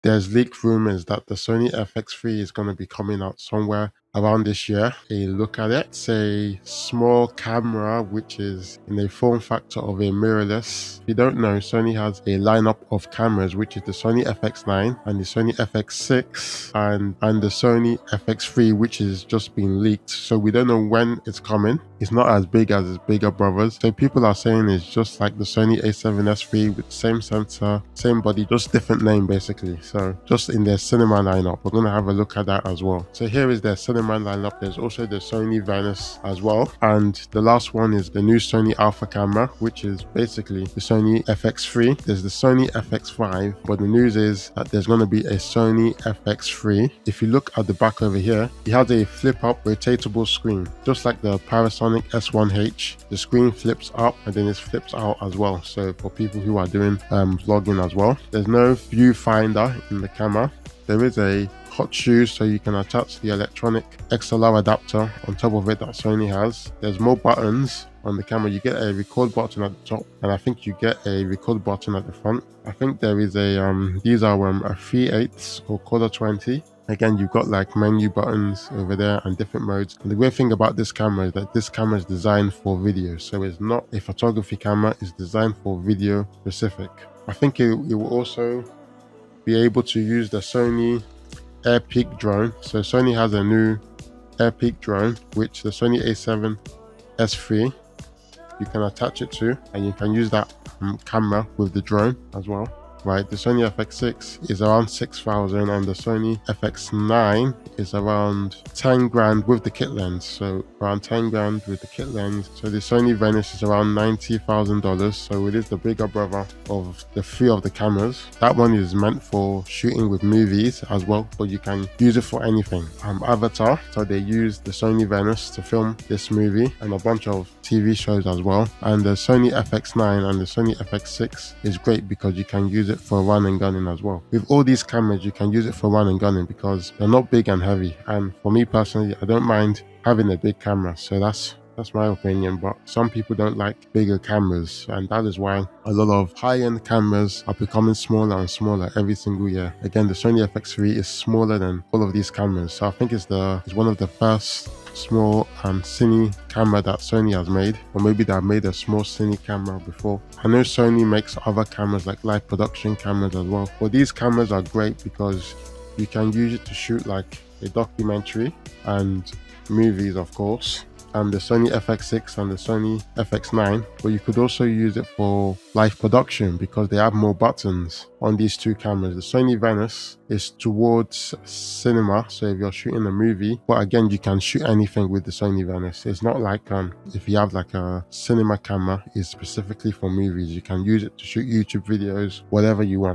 there's leaked rumors that the Sony FX3 is going to be coming out somewhere around this year. A look at it. It's a small camera which is in a form factor of a mirrorless. If you don't know, Sony has a lineup of cameras, which is the Sony FX9 and the Sony FX6 and the Sony FX3, which is just been leaked. So we don't know when it's coming. It's not as big as its bigger brothers. So people are saying it's just like the Sony a7S3 with same sensor, same body, just different name basically. So just in their cinema lineup, we're going to have a look at that as well. So here is their cinema lineup. There's also the Sony Venice as well. And the last one is the new Sony Alpha camera, which is basically the Sony FX3. There's the Sony FX5, but the news is that there's going to be a Sony FX3. If you look at the back over here, it has a flip-up rotatable screen, just like the Panasonic S1H. The screen flips up and then it flips out as well. So for people who are doing vlogging as well. There's no viewfinder in the camera. There is a hot shoe, so you can attach the electronic XLR adapter on top of it that Sony has. There's more buttons on the camera. You get a record button at the top, and I think you get a record button at the front. I think there is a these are a 3/8 or quarter 20. Again, you've got like menu buttons over there and different modes. And the great thing about this camera is that this camera is designed for video, so it's not a photography camera. It's designed for video specific. I think it will also be able to use the Sony Air Peak drone. So Sony has a new Air Peak drone, which the Sony a7S3 you can attach it to, and you can use that camera with the drone as well. Right, the Sony FX6 is around 6,000 and the Sony FX9 is around 10 grand with the kit lens. So around 10 grand with the kit lens. So the Sony Venice is around $90,000. So it is the bigger brother of the three of the cameras. That one is meant for shooting with movies as well, but you can use it for anything. Avatar, so they used the Sony Venice to film this movie and a bunch of TV shows as well. And the Sony FX9 and the Sony FX6 is great because you can use it for run and gunning as well. With all these cameras, you can use it for run and gunning because they're not big and heavy. And for me personally, I don't mind having a big camera. So that's my opinion, but some people don't like bigger cameras, and that is why a lot of high-end cameras are becoming smaller and smaller every single year. Again, the Sony FX3 is smaller than all of these cameras, so I think it's one of the first small cine camera that Sony has made, or maybe they have made a small cine camera before. I know Sony makes other cameras like live production cameras as well, but these cameras are great because you can use it to shoot like a documentary and movies, of course, and the Sony FX6 and the Sony FX9, but you could also use it for live production because they have more buttons on these two cameras. The Sony Venice is towards cinema, so if you're shooting a movie, but again, you can shoot anything with the Sony Venice. It's not like if you have like a cinema camera, it's specifically for movies. You can use it to shoot YouTube videos, whatever you want.